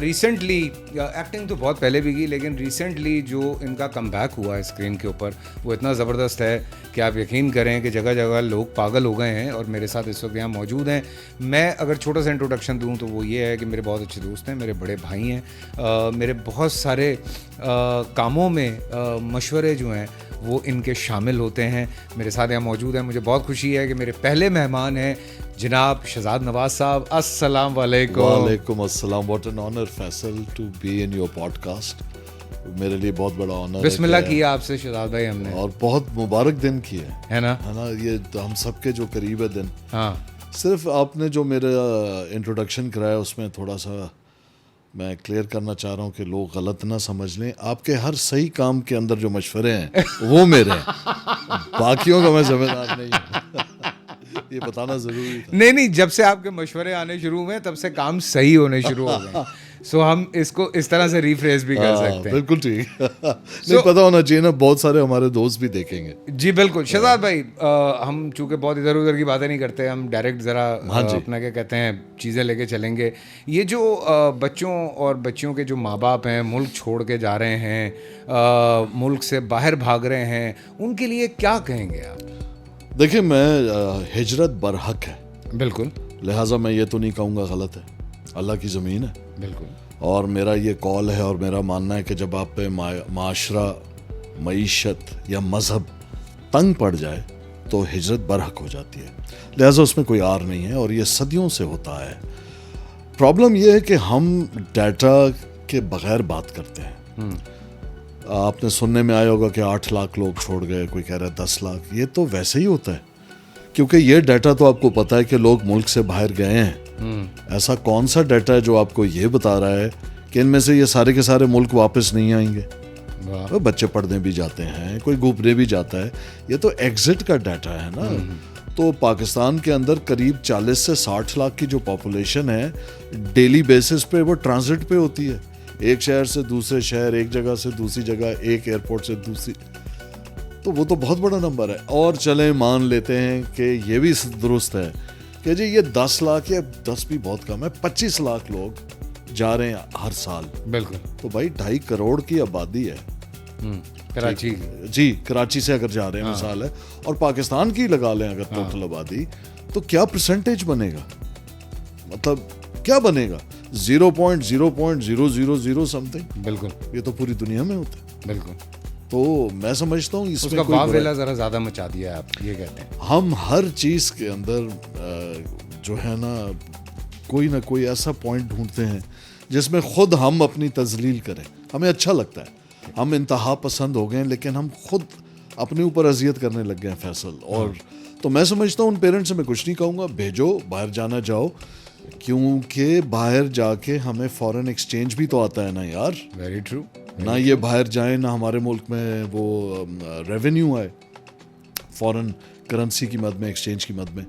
Recently acting تو بہت پہلے بھی کی, لیکن ریسنٹلی جو ان کا کم بیک ہوا ہے اسکرین کے اوپر وہ اتنا زبردست ہے کہ آپ یقین کریں کہ جگہ جگہ لوگ پاگل ہو گئے ہیں. اور میرے ساتھ اس وقت یہاں موجود ہیں. میں اگر چھوٹا سا انٹروڈکشن دوں تو وہ یہ ہے کہ میرے بہت اچھے دوست ہیں, میرے بڑے بھائی ہیں, میرے بہت سارے کاموں میں مشورے جو ہیں وہ ان کے شامل ہوتے ہیں. میرے ساتھ یہاں موجود ہیں. مجھے بہت خوشی ہے کہ میرے پہلے مہمان ہیں جناب شہزاد نواز صاحب. السلام علیکم. وعلیکم السلام. What an honour Faisal to be in your پوڈ کاسٹ. میرے لیے بہت بڑا آنر. بسم اللہ کیا آپ سے شہزاد بھائی ہم نے, اور بہت مبارک دن کیے ہے نا, یہ ہم سب کے جو قریب ہے دن. ہاں صرف آپ نے جو میرا انٹروڈکشن کرایا اس میں تھوڑا سا میں کلیئر کرنا چاہ رہا ہوں کہ لوگ غلط نہ سمجھ لیں. آپ کے ہر صحیح کام کے اندر جو مشورے ہیں وہ میرے ہیں, باقیوں کا میں ذمہ دار نہیں ہوں. یہ بتانا ضروری تھا. نہیں, جب سے آپ کے مشورے آنے شروع ہوئے تب سے کام صحیح ہونے شروع ہو گئے. سو ہم اس کو اس طرح سے ریفریز بھی کر سکتے ہیں. بالکل ٹھیک. نہیں پتا ہونا چاہیے نا, بہت سارے ہمارے دوست بھی دیکھیں گے. جی بالکل. شہزاد بھائی ہم چونکہ بہت ادھر ادھر کی باتیں نہیں کرتے, ہم ڈائریکٹ ذرا اپنا کیا کہتے ہیں چیزیں لے کے چلیں گے. یہ جو بچوں اور بچیوں کے جو ماں باپ ہیں ملک چھوڑ کے جا رہے ہیں, ملک سے باہر بھاگ رہے ہیں, ان کے لیے کیا کہیں گے آپ؟ دیکھیں میں ہجرت برحق ہے, بالکل, لہٰذا میں یہ تو نہیں کہوں گا غلط ہے. اللہ کی زمین ہے, بالکل, اور میرا یہ کال ہے اور میرا ماننا ہے کہ جب آپ پہ معاشرہ, معیشت یا مذہب تنگ پڑ جائے تو ہجرت برحق ہو جاتی ہے. لہٰذا اس میں کوئی آر نہیں ہے, اور یہ صدیوں سے ہوتا ہے. پرابلم یہ ہے کہ ہم ڈیٹا کے بغیر بات کرتے ہیں. آپ نے سننے میں آیا ہوگا کہ 8 لاکھ لوگ چھوڑ گئے, کوئی کہہ رہا ہے 10 لاکھ. یہ تو ویسے ہی ہوتا ہے, کیونکہ یہ ڈیٹا تو آپ کو پتا ہے کہ لوگ ملک سے باہر گئے ہیں. ایسا کون سا ڈیٹا ہے جو آپ کو یہ بتا رہا ہے کہ ان میں سے یہ سارے کے سارے ملک واپس نہیں آئیں گے؟ بچے پڑھنے بھی جاتے ہیں, کوئی گھومنے بھی جاتا ہے. یہ تو ایگزٹ کا ڈیٹا ہے نا. تو پاکستان کے اندر قریب 40 سے 60 لاکھ کی جو پاپولیشن ہے ڈیلی بیسس پہ وہ ٹرانزٹ پہ ہوتی ہے, ایک شہر سے دوسرے شہر, ایک جگہ سے دوسری جگہ, ایک ایئرپورٹ سے دوسری. تو وہ تو بہت بڑا نمبر ہے. اور چلیں مان لیتے ہیں کہ یہ بھی درست ہے کہ جی یہ 10 لاکھ یا 10 بھی بہت کم ہے, 25 لاکھ لوگ جا رہے ہیں ہر سال. بالکل. تو بھائی 2.5 کروڑ کی آبادی ہے کراچی. جی کراچی سے اگر جا رہے ہیں مثال ہے, اور پاکستان کی لگا لیں اگر ٹوٹل آبادی, تو کیا پرسنٹیج بنے گا؟ مطلب کیا بنے گا؟ 0.000 سم تھنگ. بالکل, یہ تو پوری دنیا میں ہوتا ہے. بالکل. تو میں سمجھتا ہوں اس کا میں واویلا ذرا زیادہ مچا دیا ہے, آپ یہ کہتے ہیں. ہم ہر چیز کے اندر جو ہے نا کوئی نہ کوئی ایسا پوائنٹ ڈھونڈتے ہیں جس میں خود ہم اپنی تذلیل کریں. ہمیں اچھا لگتا ہے, ہم انتہا پسند ہو گئے ہیں, لیکن ہم خود اپنے اوپر اذیت کرنے لگ گئے ہیں فیصل. اور تو میں سمجھتا ہوں ان پیرنٹس سے میں کچھ نہیں کہوں گا, بھیجو, باہر جانا جاؤ, کیونکہ باہر جا کے ہمیں فارن ایکسچینج بھی تو آتا ہے نا یار. Very true. نہ یہ باہر جائیں نہ ہمارے ملک میں وہ ریونیو آئے فارن کرنسی کی مد میں, ایکسچینج کی مد میں.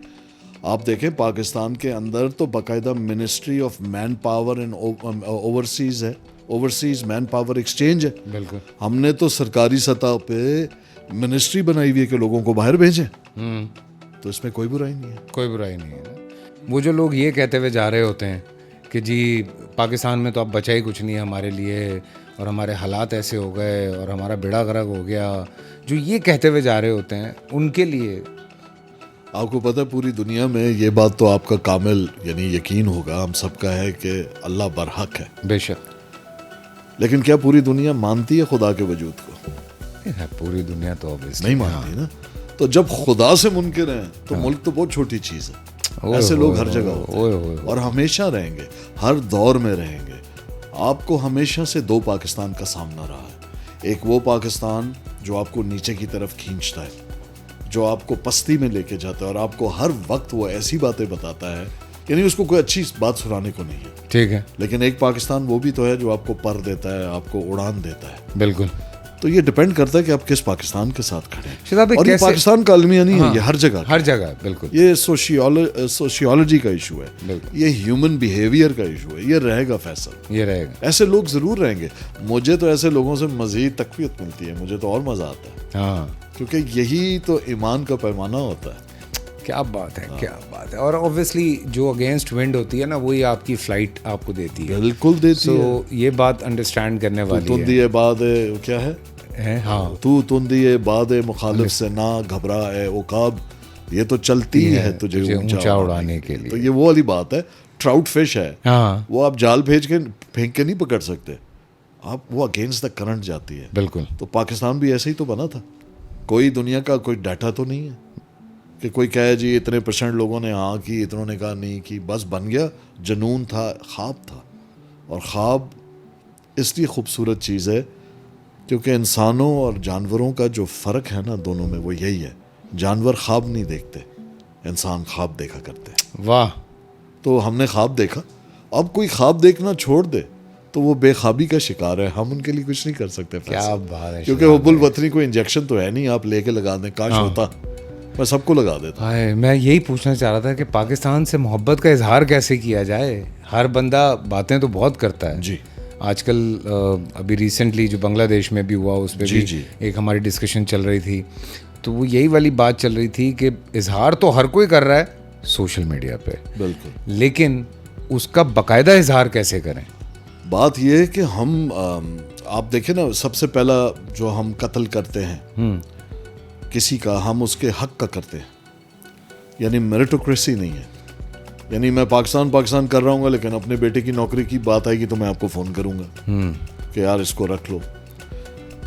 آپ دیکھیں پاکستان کے اندر تو باقاعدہ ministry of manpower and overseas ہے, اوورسیز مین پاور ایکسچینج ہے. بالکل. ہم نے تو سرکاری سطح پہ منسٹری بنائی ہوئی ہے کہ لوگوں کو باہر بھیجیں. تو اس میں کوئی برائی نہیں ہے. کوئی برائی نہیں ہے. وہ جو لوگ یہ کہتے ہوئے جا رہے ہوتے ہیں کہ جی پاکستان میں تو اب بچا ہی کچھ نہیں ہے ہمارے لیے, اور ہمارے حالات ایسے ہو گئے, اور ہمارا بیڑا غرق ہو گیا, جو یہ کہتے ہوئے جا رہے ہوتے ہیں ان کے لیے آپ کو پتہ ہے پوری دنیا میں یہ بات تو آپ کا کامل یعنی یقین ہوگا, ہم سب کا ہے کہ اللہ برحق ہے. بے شک. لیکن کیا پوری دنیا مانتی ہے خدا کے وجود کو؟ پوری دنیا تو نہیں مانتی نا. تو جب خدا سے منکر ہیں تو ملک تو بہت چھوٹی چیز ہے. ایسے لوگ ہر جگہ ہوتے ہیں اور ہمیشہ رہیں گے, ہر دور میں رہیں گے. آپ کو ہمیشہ سے 2 پاکستان کا سامنا رہا ہے. ایک وہ پاکستان جو آپ کو نیچے کی طرف کھینچتا ہے, جو آپ کو پستی میں لے کے جاتا ہے, اور آپ کو ہر وقت وہ ایسی باتیں بتاتا ہے, یعنی اس کو کوئی اچھی بات سنانے کو نہیں ہے. ٹھیک ہے. لیکن ایک پاکستان وہ بھی تو ہے جو آپ کو پر دیتا ہے, آپ کو اڑان دیتا ہے. بالکل. تو یہ ڈیپینڈ کرتا ہے کہ آپ کس پاکستان کے ساتھ کھڑے ہیں. اور یہ پاکستان کا المیہ نہیں ہے, یہ ہر جگہ ہر جگہ. بالکل. یہ سوشیولوجی کا ایشو ہے, یہ ہیومن بیہیویئر کا ایشو ہے. یہ رہے گا فیصل, یہ رہے گا. ایسے لوگ ضرور رہیں گے. مجھے تو ایسے لوگوں سے مزید تقویت ملتی ہے, مجھے تو اور مزہ آتا ہے. ہاں, کیونکہ یہی تو ایمان کا پیمانہ ہوتا ہے. کیا بات ہے, کیا بات ہے. اور اوبویسلی جو اگینسٹ ونڈ ہوتی ہے نا وہی آپ کی فلائٹ آپ کو دیتی ہے. بالکل دیتی ہے. سو یہ بات انڈرسٹینڈ کرنے والی ہے. تندی باد کیا ہے, ہاں تو تندی باد مخالف سے نہ گھبرا اے عقاب, یہ تو چلتی ہے تجھے اونچا اڑانے کے لیے. تو یہ وہ والی بات ہے. ٹراؤٹ فش ہے, ہاں وہ آپ جال پھینک کے نہیں پکڑ سکتے, آپ وہ اگینسٹ دا کرنٹ جاتی ہے. بالکل. تو پاکستان بھی ایسے ہی تو بنا تھا. کوئی دنیا کا کوئی ڈیٹا تو نہیں ہے کہ کوئی کہے جی اتنے % لوگوں نے ہاں کی, اتنوں نے کہا نہیں کی, بس بن گیا. جنون تھا, خواب تھا. اور خواب اس لیے خوبصورت چیز ہے کیونکہ انسانوں اور جانوروں کا جو فرق ہے نا دونوں میں وہ یہی ہے. جانور خواب نہیں دیکھتے, انسان خواب دیکھا کرتے. واہ. تو ہم نے خواب دیکھا, اب کوئی خواب دیکھنا چھوڑ دے تو وہ بے خوابی کا شکار ہے. ہم ان کے لیے کچھ نہیں کر سکتے. کیا بات ہے. کیونکہ حب الوطنی کوئی انجیکشن تو ہے نہیں آپ لے کے لگا دیں. کاش ہوتا, میں سب کو لگا دیتا. میں یہی پوچھنا چاہ رہا تھا کہ پاکستان سے محبت کا اظہار کیسے کیا جائے. ہر بندہ باتیں تو بہت کرتا ہے. جی. آج کل ابھی ریسنٹلی جو بنگلہ دیش میں بھی ہوا اس پہ بھی ایک ہماری ڈسکشن چل رہی تھی, تو وہ یہی والی بات چل رہی تھی کہ اظہار تو ہر کوئی کر رہا ہے سوشل میڈیا پہ, بالکل, لیکن اس کا باقاعدہ اظہار کیسے کریں. بات یہ ہے کہ ہم آپ دیکھیں نا, سب سے پہلا جو ہم قتل کرتے ہیں کسی کا, ہم اس کے حق کا کرتے ہیں. یعنی میریٹوکریسی نہیں ہے. یعنی میں پاکستان کر رہا ہوں گا لیکن اپنے بیٹے کی نوکری کی بات آئے گی تو میں آپ کو فون کروں گا کہ یار اس کو رکھ لو.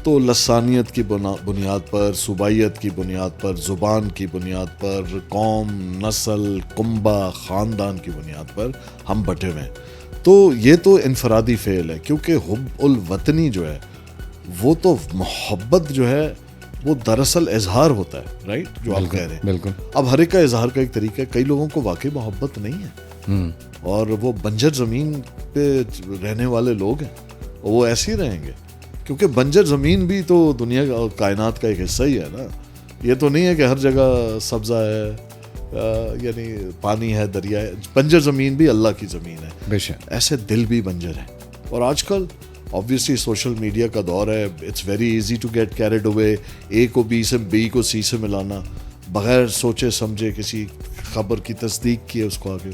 تو لسانیت کی بنیاد پر, صوبائیت کی بنیاد پر, زبان کی بنیاد پر, قوم, نسل, کنبہ, خاندان کی بنیاد پر ہم بٹے ہوئے ہیں. تو یہ تو انفرادی فعل ہے کیونکہ حب الوطنی جو ہے وہ تو محبت جو ہے وہ دراصل اظہار ہوتا ہے, رائٹ, جو آپ کہہ رہے ہیں. بالکل. اب ہر ایک کا اظہار کا ایک طریقہ ہے. کئی لوگوں کو واقعی محبت نہیں ہے اور وہ بنجر زمین پہ رہنے والے لوگ ہیں, وہ ایسے ہی رہیں گے کیونکہ بنجر زمین بھی تو دنیا کا کائنات کا ایک حصہ ہی ہے نا. یہ تو نہیں ہے کہ ہر جگہ سبزہ ہے, یعنی پانی ہے, دریا ہے. بنجر زمین بھی اللہ کی زمین ہے. بے شک. ایسے دل بھی بنجر ہیں. اور آج کل obviously سوشل میڈیا کا دور ہے. It's very easy to get carried away. A کو بی سے, بی کو سی سے ملانا بغیر سوچے سمجھے, کسی خبر کی تصدیق کیے اس کو آگے.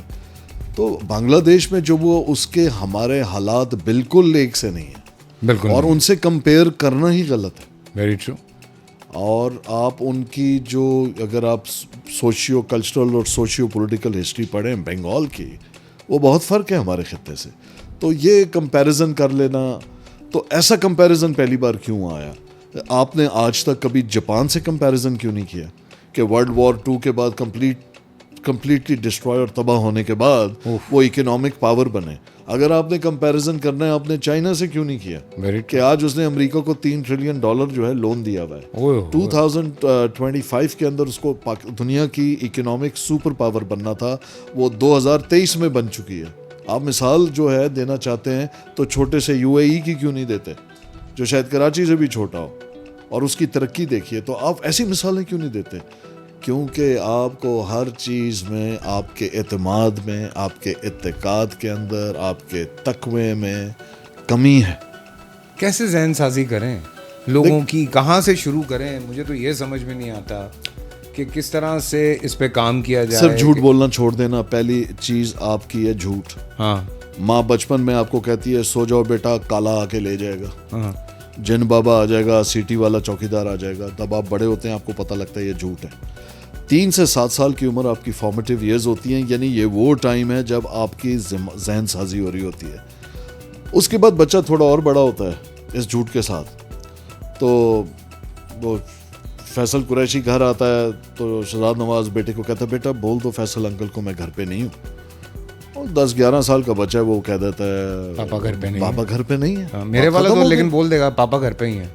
تو بنگلہ دیش میں جو وہ اس کے ہمارے حالات بالکل ایک سے نہیں ہیں. بالکل. اور ان سے کمپیئر کرنا ہی غلط ہے. Very true. اور آپ ان کی جو اگر آپ سوشیو کلچرل اور سوشیو پولیٹیکل ہسٹری پڑھیں بنگال کی, وہ بہت فرق ہے ہمارے خطے سے. تو یہ کمپیریزن کر لینا, تو ایسا کمپیریزن پہلی بار کیوں آیا؟ آپ نے آج تک کبھی جاپان سے کمپیریزن کیوں نہیں کیا کہ ورلڈ وار 2 کے بعد کمپلیٹلی ڈسٹرائے اور تباہ ہونے کے بعد وہ اکنامک پاور بنے؟ اگر آپ نے کمپیریزن کرنا ہے آپ نے چائنا سے کیوں نہیں کیا کہ آج اس نے امریکہ کو $3 ٹریلین جو ہے لون دیا ہوا ہے. 2025 کے اندر اس کو دنیا کی اکنامک سپر پاور بننا تھا, وہ 2023 میں بن چکی ہے. آپ مثال جو ہے دینا چاہتے ہیں تو چھوٹے سے UAE کی کیوں نہیں دیتے جو شاید کراچی سے بھی چھوٹا ہو, اور اس کی ترقی دیکھیے. تو آپ ایسی مثالیں کیوں نہیں دیتے؟ کیونکہ آپ کو ہر چیز میں, آپ کے اعتماد میں, آپ کے اعتقاد کے اندر, آپ کے تقوی میں کمی ہے. کیسے ذہن سازی کریں لوگوں کی, کہاں سے شروع کریں؟ مجھے تو یہ سمجھ میں نہیں آتا کہ کس طرح سے اس پہ کام کیا جائے. صرف جھوٹ بولنا چھوڑ دینا. پہلی چیز آپ کی ہے جھوٹ. ہاں. ماں بچپن میں آپ کو کہتی ہے سو جاؤ بیٹا, کالا آ کے لے جائے گا. ہاں. جن بابا آ جائے گا, سیٹی والا چوکیدار آ جائے گا. تب آپ بڑے ہوتے ہیں آپ کو پتہ لگتا ہے یہ جھوٹ ہے. 3 سے 7 سال کی عمر آپ کی فارمیٹیو ایئرز ہوتی ہیں, یعنی یہ وہ ٹائم ہے جب آپ کی ذہن سازی ہو رہی ہوتی ہے. اس کے بعد بچہ تھوڑا اور بڑا ہوتا ہے اس جھوٹ کے ساتھ. تو وہ فیصل قریشی گھر آتا ہے تو شہزاد نواز بیٹے کو کہتا ہے بیٹا بول دو فیصل انکل کو میں گھر پہ نہیں ہوں. اور 10-11 سال کا بچہ ہے وہ کہہ دیتا ہے پاپا گھر پہ نہیں, پاپا گھر پہ نہیں ہے. میرے والا تو لیکن بول دے گا پاپا گھر پہ ہی ہے.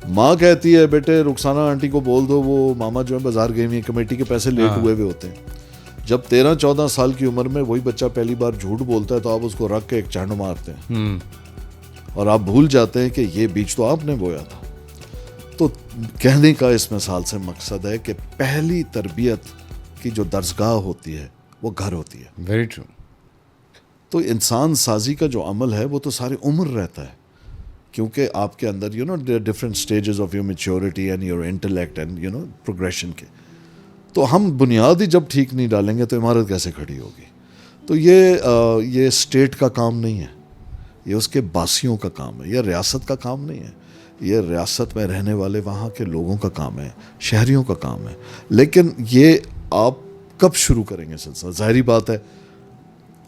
ماں کہتی ہے بیٹے رخسانہ آنٹی کو بول دو وہ ماما جو ہے بازار گئی ہوئی کمیٹی کے پیسے لیٹ ہوئے ہوتے ہیں. جب 13-14 سال کی عمر میں وہی بچہ پہلی بار جھوٹ بولتا ہے تو آپ اس کو رکھ کے ایک چانڈ مارتے ہیں اور آپ بھول جاتے ہیں کہ یہ بیج تو آپ نے بویا تھا. تو کہنے کا اس مثال سے مقصد ہے کہ پہلی تربیت کی جو درسگاہ ہوتی ہے وہ گھر ہوتی ہے. Very true. تو انسان سازی کا جو عمل ہے وہ تو ساری عمر رہتا ہے کیونکہ آپ کے اندر different stages of your maturity and your intellect and progression کے. تو ہم بنیاد ہی جب ٹھیک نہیں ڈالیں گے تو عمارت کیسے کھڑی ہوگی؟ تو یہ اسٹیٹ کا کام نہیں ہے, یہ اس کے باسیوں کا کام ہے, یہ ریاست کا کام نہیں ہے, یہ ریاست میں رہنے والے وہاں کے لوگوں کا کام ہے, شہریوں کا کام ہے. لیکن یہ آپ کب شروع کریں گے سلسلہ؟ ظاہری بات ہے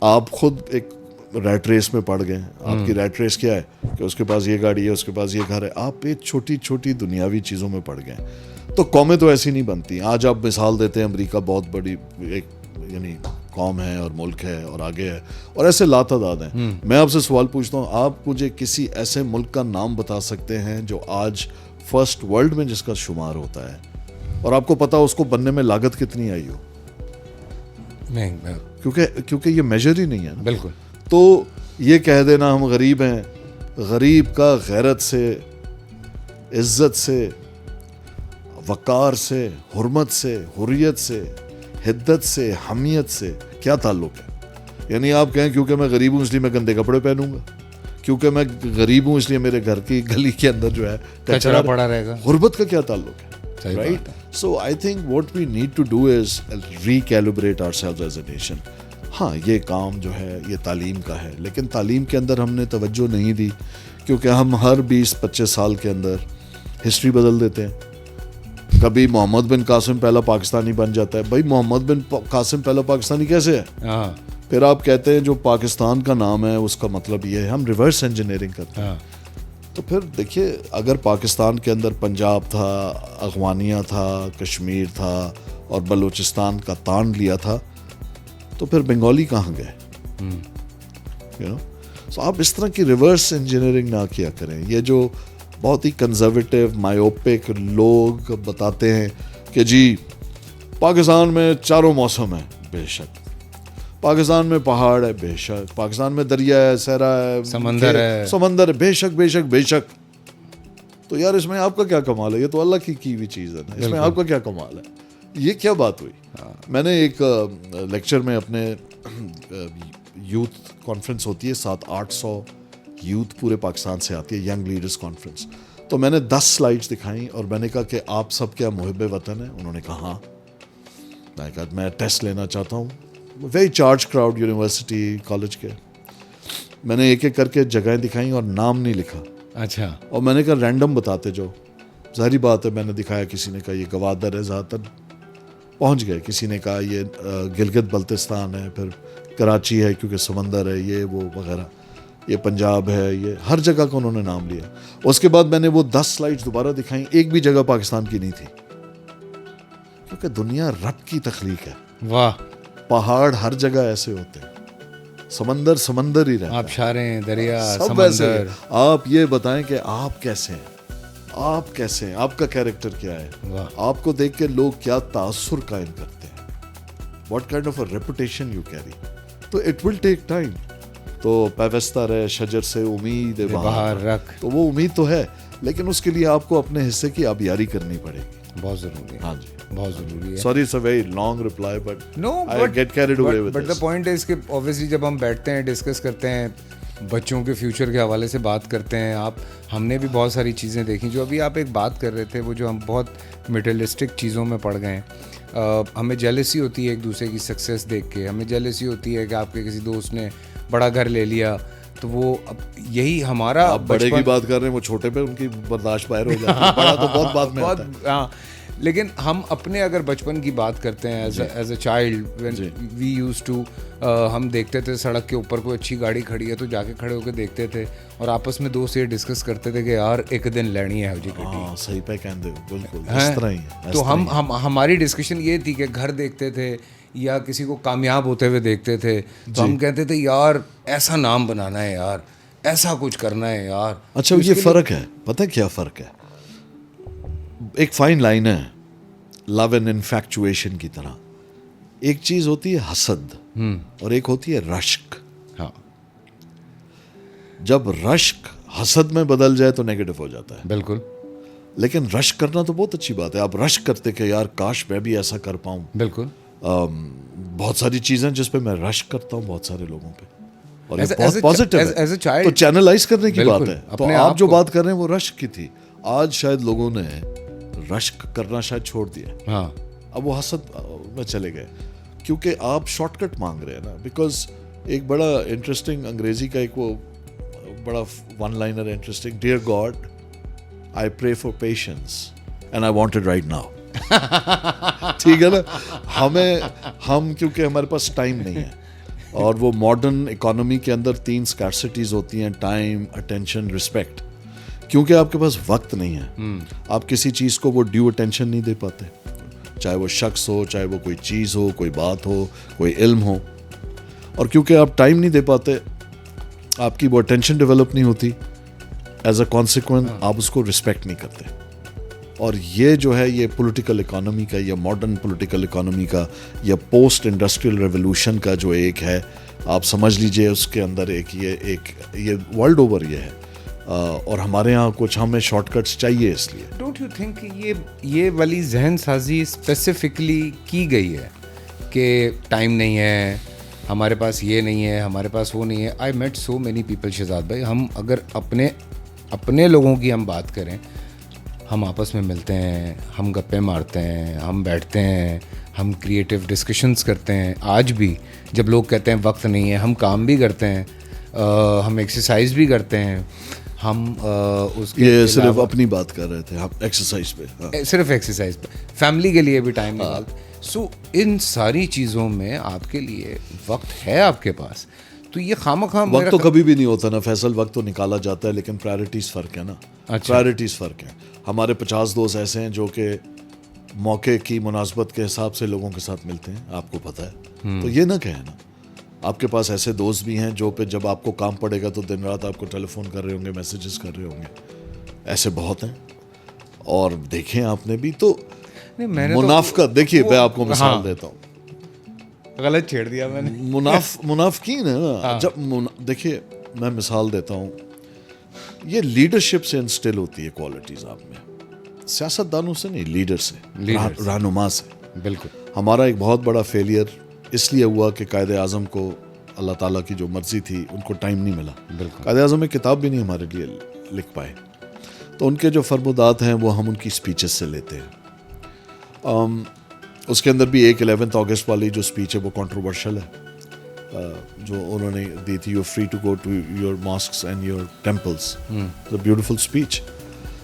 آپ خود ایک ریٹ ریس میں پڑ گئے. آپ کی ریٹ ریس کیا ہے کہ اس کے پاس یہ گاڑی ہے, اس کے پاس یہ گھر ہے, آپ ایک چھوٹی چھوٹی دنیاوی چیزوں میں پڑ گئے. تو قومیں تو ایسی نہیں بنتی. آج آپ مثال دیتے ہیں امریکہ بہت بڑی ایک یعنی قوم ہے اور ملک ہے اور آگے ہے, اور ایسے لاتعداد ہیں. میں آپ سے سوال پوچھتا ہوں, آپ مجھے کسی ایسے ملک کا نام بتا سکتے ہیں جو آج فرسٹ ورلڈ میں جس کا شمار ہوتا ہے اور آپ کو پتا اس کو بننے میں لاگت کتنی آئی ہو؟ نہیں, کیونکہ یہ میجر ہی نہیں ہے نا. بالکل. تو یہ کہہ دینا ہم غریب ہیں, غریب کا غیرت سے, عزت سے, وقار سے, حرمت سے, حریت سے, حدت سے, حمیت سے کیا تعلق ہے؟ یعنی آپ کہیں کیونکہ میں غریب ہوں اس لیے میں گندے کپڑے پہنوں گا, کیونکہ میں غریب ہوں اس لیے میرے گھر کی گلی کے اندر جو ہے کچرا پڑا رہے گا. غربت کا کیا تعلق ہے؟ Right. So I think what we need to do is recalibrate ourselves as a nation. ہاں یہ کام جو ہے یہ تعلیم کا ہے, لیکن تعلیم کے اندر ہم نے توجہ نہیں دی کیونکہ ہم ہر 20-25 سال کے اندر ہسٹری بدل دیتے ہیں. کبھی محمد بن قاسم پہلا پاکستانی بن جاتا ہے. بھائی محمد بن قاسم پہلا پاکستانی کیسے ہے؟ پھر آپ کہتے ہیں جو پاکستان کا نام ہے اس کا مطلب یہ ہے, ہم ریورس انجینئرنگ کرتے ہیں. تو پھر دیکھیے اگر پاکستان کے اندر پنجاب تھا, افغانیہ تھا, کشمیر تھا اور بلوچستان کا تان لیا تھا, تو پھر بنگالی کہاں گئے؟ سو آپ اس طرح کی ریورس انجینئرنگ نہ کیا کریں. یہ جو بہت ہی کنزرویٹو مائیوپک لوگ بتاتے ہیں کہ جی پاکستان میں چاروں موسم ہیں, بے شک. پاکستان میں پہاڑ ہے, بے شک. پاکستان میں دریا ہے, صحرا ہے, سمندر ہے, بے شک بے شک بے شک. تو یار اس میں آپ کا کیا کمال ہے؟ یہ تو اللہ کی ہوئی چیز ہے نا, اس میں آپ کا کیا کمال ہے؟ یہ کیا بات ہوئی؟ میں نے ایک لیکچر میں اپنے یوتھ کانفرنس ہوتی ہے 700-800 یوتھ پورے پاکستان سے آتی ہے, ینگ لیڈرز کانفرنس. تو میں نے 10 سلائڈز دکھائیں اور میں نے کہا کہ آپ سب کیا محب وطن ہیں؟ انہوں نے کہا ہاں. میں نے کہا میں ٹیسٹ لینا چاہتا ہوں. Very charge crowd, university college کے. میں نے ایک ایک کر کے جگہیں دکھائیں اور نام نہیں لکھا. اچھا. اور میں نے کہا رینڈم بتاتے جو. ظاہری بات ہے میں نے دکھایا, کسی نے کہا یہ گوادر ہے, زیادہ تر پہنچ گئے. کسی نے کہا یہ گلگت بلتستان ہے, پھر کراچی ہے کیونکہ سمندر ہے, یہ وہ وغیرہ, یہ پنجاب ہے, یہ ہر جگہ کا انہوں نے نام لیا. اس کے بعد میں نے وہ 10 سلائڈز دوبارہ دکھائیں, ایک بھی جگہ پاکستان کی نہیں تھی. کیونکہ دنیا رب کی تخلیق ہے. واہ. پہاڑ ہر جگہ ایسے ہوتے ہیں, سمندر ہی رہتا ہے, آبشاریں, دریا, سب ایسے. آپ یہ بتائیں کہ آپ کیسے ہیں, آپ کیسے ہیں, آپ کا کیریکٹر کیا ہے, آپ کو دیکھ کے لوگ کیا تاثر قائم کرتے ہیں, what kind of a reputation you carry. تو اٹ ول ٹیک ٹائم. تو پیوستہ رہے شجر سے امید بہار رکھ, تو وہ امید تو ہے, لیکن اس کے لیے آپ کو اپنے حصے کی آبیاری کرنی پڑے گی. بہت ضروری ہے. ہاں جی, بہت ضروری ہے. Sorry, it's a very long reply, but no, I get carried away with but this. the point is کہ obviously جب ہم بیٹھتے ہیں, ڈسکس کرتے ہیں, بچوں کے فیوچر کے حوالے سے بات کرتے ہیں, ہم نے بھی بہت ساری چیزیں دیکھی. جو ابھی آپ ایک بات کر رہے تھے, وہ جو ہم بہت میٹریلسٹک چیزوں میں پڑ گئے ہیں. ہمیں جیلسی ہوتی ہے ایک دوسرے کی سکسیس دیکھ کے. ہمیں جیلسی ہوتی ہے کہ آپ کے کسی دوست نے بڑا گھر لے لیا, تو وہ اب یہی ہمارا. آپ بڑے کی بات کر رہے ہیں, وہ چھوٹے پہ ان کی برداشت باہر ہو جاتی ہے. بڑا تو بہت بات میں آتا ہے. ہاں, لیکن ہم اپنے اگر بچپن کی بات کرتے ہیں, as a child when we used to, ہم دیکھتے تھے سڑک کے اوپر کوئی اچھی گاڑی کھڑی ہے تو جا کے کھڑے ہو کے دیکھتے تھے, اور آپس میں دوست یہ ڈسکس کرتے تھے کہ یار ایک دن لینی ہے جی گاڑی. صحیح پہ کہتے ہو, بالکل اس طرح ہی ہے. تو ہماری ڈسکشن یہ تھی کہ گھر دیکھتے تھے یا کسی کو کامیاب ہوتے ہوئے دیکھتے تھے, تو ہم کہتے تھے یار ایسا نام بنانا ہے, یار ایسا کچھ کرنا ہے یار. اچھا, یہ فرق ہے, پتہ کیا فرق ہے؟ ایک فائن لائن ہے لو اینڈ انفیکچویشن کی طرح. ایک چیز ہوتی ہے حسد اور ایک ہوتی ہے رشک. ہاں, جب رشک حسد میں بدل جائے تو نیگیٹو ہو جاتا ہے. بالکل. لیکن رشک کرنا تو بہت اچھی بات ہے. آپ رشک کرتے کہ یار کاش میں بھی ایسا کر پاؤں. بالکل. بہت ساری چیزیں جس پہ میں رشک کرتا ہوں بہت سارے لوگوں پہ, اور یہ بہت پازیٹیو ہے. تو چینلائز کرنے کی بات ہے. تو آپ جو بات کر رہے ہیں وہ رشک کی تھی. آج شاید لوگوں نے رشک کرنا شاید چھوڑ دیا. ہاں, اب وہ حسد میں چلے گئے کیونکہ آپ شارٹ کٹ مانگ رہے ہیں نا. بیکاز ایک بڑا انٹرسٹنگ انگریزی کا ایک وہ بڑا one liner interesting, dear God I pray for patience and I want it right now. ٹھیک ہے نا, ہم کیونکہ ہمارے پاس ٹائم نہیں ہے, اور وہ ماڈرن اکانومی کے اندر 3 اسکارسٹیز ہوتی ہیں, ٹائم, اٹینشن, رسپیکٹ. کیونکہ آپ کے پاس وقت نہیں ہے, آپ کسی چیز کو وہ ڈیو اٹینشن نہیں دے پاتے, چاہے وہ شخص ہو, چاہے وہ کوئی چیز ہو, کوئی بات ہو, کوئی علم ہو. اور کیونکہ آپ ٹائم نہیں دے پاتے, آپ کی وہ اٹینشن ڈیولپ نہیں ہوتی, ایز اے کانسیکوینس آپ اس کو رسپیکٹ نہیں کرتے. اور یہ جو ہے یہ پولیٹیکل اکانومی کا, یا ماڈرن پولیٹیکل اکانومی کا, یا پوسٹ انڈسٹریل ریولوشن کا جو ایک ہے, آپ سمجھ لیجئے اس کے اندر یہ ورلڈ اوور یہ ہے. اور ہمارے ہاں کچھ ہمیں شارٹ کٹس چاہیے. اس لیے ڈونٹ یو تھنک یہ والی ذہن سازی اسپیسیفکلی کی گئی ہے کہ ٹائم نہیں ہے, ہمارے پاس یہ نہیں ہے, ہمارے پاس وہ نہیں ہے. I met so many people Shahzad بھائی, ہم اگر اپنے لوگوں کی ہم بات کریں, ہم آپس میں ملتے ہیں, ہم گپیں مارتے ہیں, ہم بیٹھتے ہیں, ہم کریٹیو ڈسکشنز کرتے ہیں. آج بھی جب لوگ کہتے ہیں وقت نہیں ہے, ہم کام بھی کرتے ہیں, ہم ایکسرسائز بھی کرتے ہیں, ہم اس کے یہ صرف اپنی بات کر رہے تھے, ہم ایکسرسائز پہ, صرف ایکسرسائز پہ, فیملی کے لیے بھی ٹائم نکالتے. سو ان ساری چیزوں میں آپ کے لیے وقت ہے آپ کے پاس, تو یہ خواہ وقت تو کبھی بھی نہیں ہوتا نا فیصل, وقت تو نکالا جاتا ہے, لیکن پرائرٹیز فرق ہے نا. پرائرٹیز فرق ہے. ہمارے 50 دوست ایسے ہیں جو کہ موقع کی مناسبت کے حساب سے لوگوں کے ساتھ ملتے ہیں, آپ کو پتہ ہے. تو یہ نہ کہیں نا, آپ کے پاس ایسے دوست بھی ہیں جو پہ جب آپ کو کام پڑے گا تو دن رات آپ کو ٹیلی فون کر رہے ہوں گے, میسیجز کر رہے ہوں گے. ایسے بہت ہیں. اور دیکھیں آپ نے بھی تو منافقت, دیکھیے میں آپ کو مثال دیتا ہوں, غلط چھیڑ دیا میں نے. منافقین ہے نا, جب دیکھیے میں مثال دیتا ہوں, یہ لیڈرشپ سے انسٹل ہوتی ہے کوالٹیز آپ میں, سیاست دانوں سے نہیں, لیڈر سے, رہنما سے. بالکل. ہمارا ایک بہت بڑا فیلئر اس لیے ہوا کہ قائد اعظم کو اللہ تعالیٰ کی جو مرضی تھی ان کو ٹائم نہیں ملا. بالکل. قائد اعظم ایک کتاب بھی نہیں ہمارے لیے لکھ پائے, تو ان کے جو فرمودات ہیں وہ ہم ان کی اسپیچز سے لیتے ہیں. اس کے اندر بھی ایک 11 اگست والی جو اسپیچ ہے وہ کنٹروورشل ہے, جو انہوں نے دی تھی, you free to go to your mosques and your temples, beautiful speech.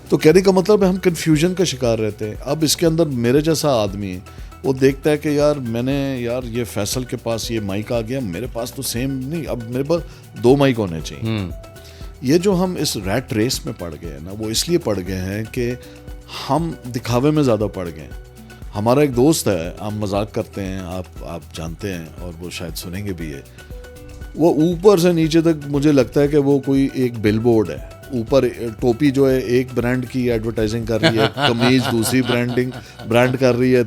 تو کہنے کا مطلب ہے ہم کنفیوژن کا شکار رہتے ہیں. اب اس کے اندر میرے جیسا آدمی وہ دیکھتا ہے کہ یار یہ فیصل کے پاس یہ مائک آ گیا, میرے پاس تو سیم نہیں, اب میرے پاس 2 مائک ہونے چاہیے. یہ جو ہم اس ریٹ ریس میں پڑ گئے ہیں نا, وہ اس لیے پڑ گئے ہیں کہ ہم دکھاوے میں زیادہ پڑ گئے ہیں. ہمارا ایک دوست ہے, ہم مذاق کرتے ہیں, آپ جانتے ہیں, اور وہ شاید سنیں گے بھی یہ, وہ اوپر سے نیچے تک مجھے لگتا ہے کہ وہ کوئی ایک بل بورڈ ہے. اوپر ٹوپی جو ہے ایک برانڈ کی ایڈورٹائزنگ کر رہی ہے, قمیض دوسری برانڈ کر رہی ہے,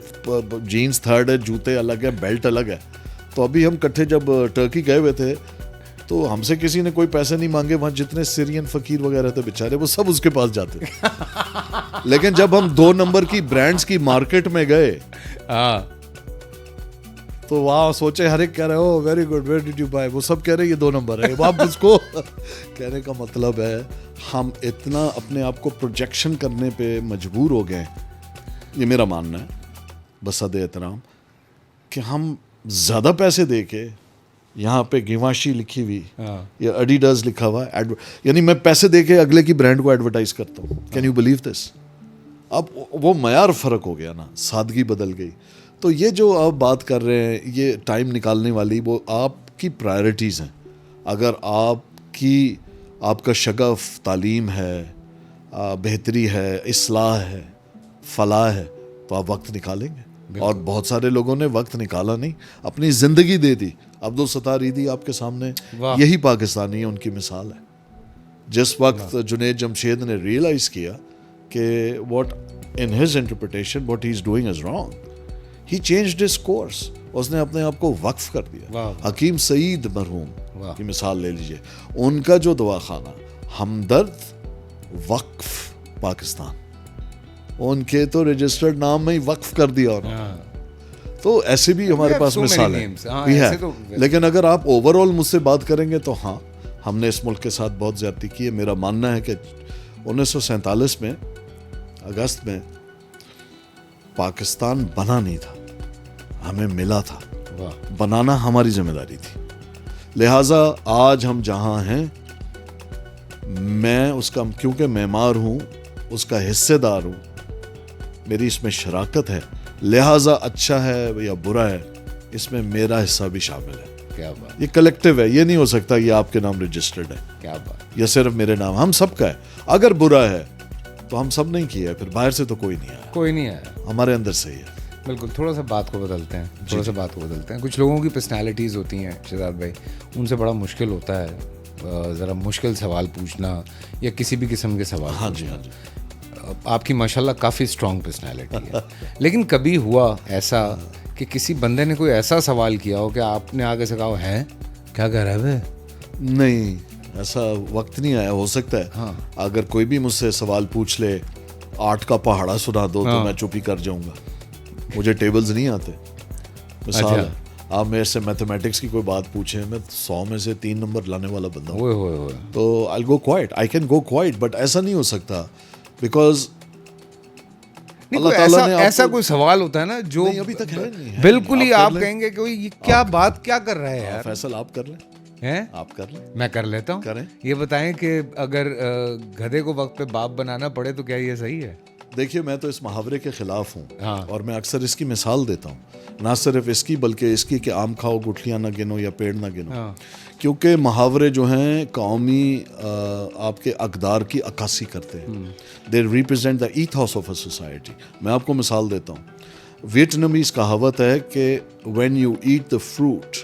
جینز تھرڈ ہے, جوتے الگ ہے, بیلٹ الگ ہے. تو ابھی ہم کٹھے جب ٹرکی گئے ہوئے تھے تو ہم سے کسی نے کوئی پیسے نہیں مانگے, وہاں جتنے سیرین فقیر وغیرہ تھے بیچارے وہ سب اس کے پاس جاتے تھے. لیکن جب ہم 2 نمبر کی برانڈز کی مارکیٹ میں گئے تو وہاں سوچے, ہر ایک کہہ رہے ہو very good, where did you buy, وہ سب کہہ رہے یہ 2 نمبر ہے. آپ اس کو کہنے کا مطلب ہے ہم اتنا اپنے آپ کو پروجیکشن کرنے پہ مجبور ہو گئے, یہ میرا ماننا ہے بصد احترام, کہ ہم زیادہ پیسے دے کے یہاں پہ گیواشی لکھی ہوئی یا ایڈیڈاز لکھا ہوا ہے, یعنی میں پیسے دے کے اگلے کی برانڈ کو ایڈورٹائز کرتا ہوں. Can you believe this? اب وہ معیار فرق ہو گیا نا, سادگی بدل گئی. تو یہ جو آپ بات کر رہے ہیں یہ ٹائم نکالنے والی, وہ آپ کی پرائرٹیز ہیں. اگر آپ کا شغف تعلیم ہے, بہتری ہے, اصلاح ہے, فلاح ہے, تو آپ وقت نکالیں گے. اور بہت سارے لوگوں نے وقت نکالا نہیں, اپنی زندگی دے دی. عبدالستار ایدھی آپ کے سامنے یہی پاکستانی ہے, ان کی مثال ہے. جس وقت جنید جمشید نے ریئلائز کیا کہ what in his interpretation what he is doing is wrong, he changed his course, اس نے اپنے آپ کو وقف کر دیا. حکیم سعید مرحوم کی مثال لے لیجئے, ان کا جو دواخانہ ہمدرد وقف پاکستان, ان کے تو رجسٹرڈ نام میں ہی وقف کر دیا انہوں. تو ایسے بھی ہمارے پاس مثال ہے. لیکن اگر آپ اوور آل مجھ سے بات کریں گے تو ہاں, ہم نے اس ملک کے ساتھ بہت زیادتی کی ہے. میرا ماننا ہے کہ 1947 میں اگست میں پاکستان بنا نہیں تھا, ہمیں ملا تھا. واہ, بنانا ہماری ذمہ داری تھی. لہٰذا آج ہم جہاں ہیں, میں اس کا کیونکہ معمار ہوں, اس کا حصے دار ہوں, میری اس میں شراکت ہے, لہٰذا اچھا ہے یا برا ہے اس میں میرا حصہ بھی شامل ہے. کیا بات, یہ کلیکٹیو ہے, یہ نہیں ہو سکتا یہ آپ کے نام رجسٹرڈ ہے کیا بات. یا صرف میرے نام, ہم سب کا ہے. اگر برا ہے تو ہم سب نہیں کیا ہے, پھر باہر سے تو کوئی نہیں آیا, کوئی نہیں آیا. ہمارے اندر سے ہی ہے. بالکل. تھوڑا سا بات کو بدلتے ہیں, تھوڑا سا بات کو بدلتے ہیں. کچھ لوگوں کی پرسنالٹیز ہوتی ہیں شہزاد بھائی, ان سے بڑا مشکل ہوتا ہے ذرا مشکل سوال پوچھنا یا کسی بھی قسم کے سوال. ہاں جی, ہاں جی. آپ کی ماشاءاللہ کافی اسٹرانگ پرسنالٹی ہے, لیکن کبھی ہوا ایسا کہ کسی بندے نے کوئی ایسا سوال کیا ہو کہ آپ نے آگے سے کہا ہے کیا کہہ رہا ہے بھائی؟ نہیں, ایسا وقت نہیں آیا. ہو سکتا ہے ہاں, اگر کوئی بھی مجھ سے سوال پوچھ لے, 8 کا پہاڑا سنا دو تو میں چپ ہی کر جاؤں گا. مجھے ٹیبلز نہیں آتے. مثال ہے, آپ میرے سے میتھمیٹکس کی کوئی بات پوچھیں, میں 100 میں سے 3 نمبر لانے والا بندہ ہوں. ہوئے ہوئے ہوئے. تو I'll go quiet, I can go quiet, but ایسا نہیں ہو سکتا بیکاز اللہ تعالیٰ نے ایسا کوئی سوال ہوتا ہے نا جو ابھی تک ہے نہیں. بالکل ہی آپ کہیں گے کہ یہ کیا بات کیا کر رہے ہیں یار. فیصل آپ کر لیں, ہیں آپ کر لیں. میں کر لیتا ہوں. کریں. یہ بتائیں کہ اگر گدھے کو وقت پہ باپ بنانا پڑے تو کیا یہ صحیح ہے؟ دیکھیے, میں تو اس محاورے کے خلاف ہوں, ہاں, اور میں اکثر اس کی مثال دیتا ہوں, نہ صرف اس کی بلکہ اس کی کہ آم کھاؤ گٹھلیاں نہ گنو یا پیڑ نہ گنو. ہاں, کیونکہ محاورے جو ہیں قومی آپ کے اقدار کی عکاسی کرتے ہیں. They represent the ethos of a society. میں آپ کو مثال دیتا ہوں. ویٹنامیز کہاوت ہے کہ when you eat the fruit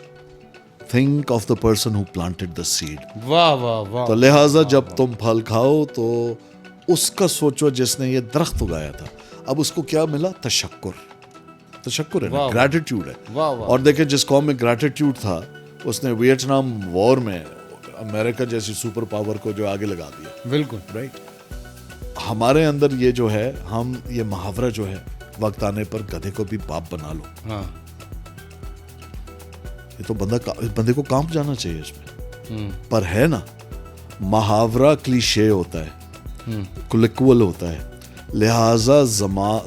think of the person who planted the seed. واہ واہ واہ. تو لہٰذا جب تم پھل کھاؤ تو اس کا سوچو جس نے یہ درخت اگایا تھا. اب اس کو کیا ملا؟ تشکر. تشکر ہے نا, گریٹیٹیوڈ ہے. واہ واہ. اور دیکھیں جس قوم میں گریٹیٹیوڈ تھا اس نے ویتنام وار میں امریکہ جیسی سپر پاور کو جو آگے لگا دیا. بالکل رائٹ. ہمارے اندر یہ جو ہے, ہم یہ محاورہ جو ہے, وقت آنے پر گدھے کو بھی باپ بنا لو, ہاں, یہ تو بندے کو کانپ جانا چاہیے اس میں. پر ہے نا, محاورہ کلیشے ہوتا ہے, کلیکول ہوتا ہے, لہٰذا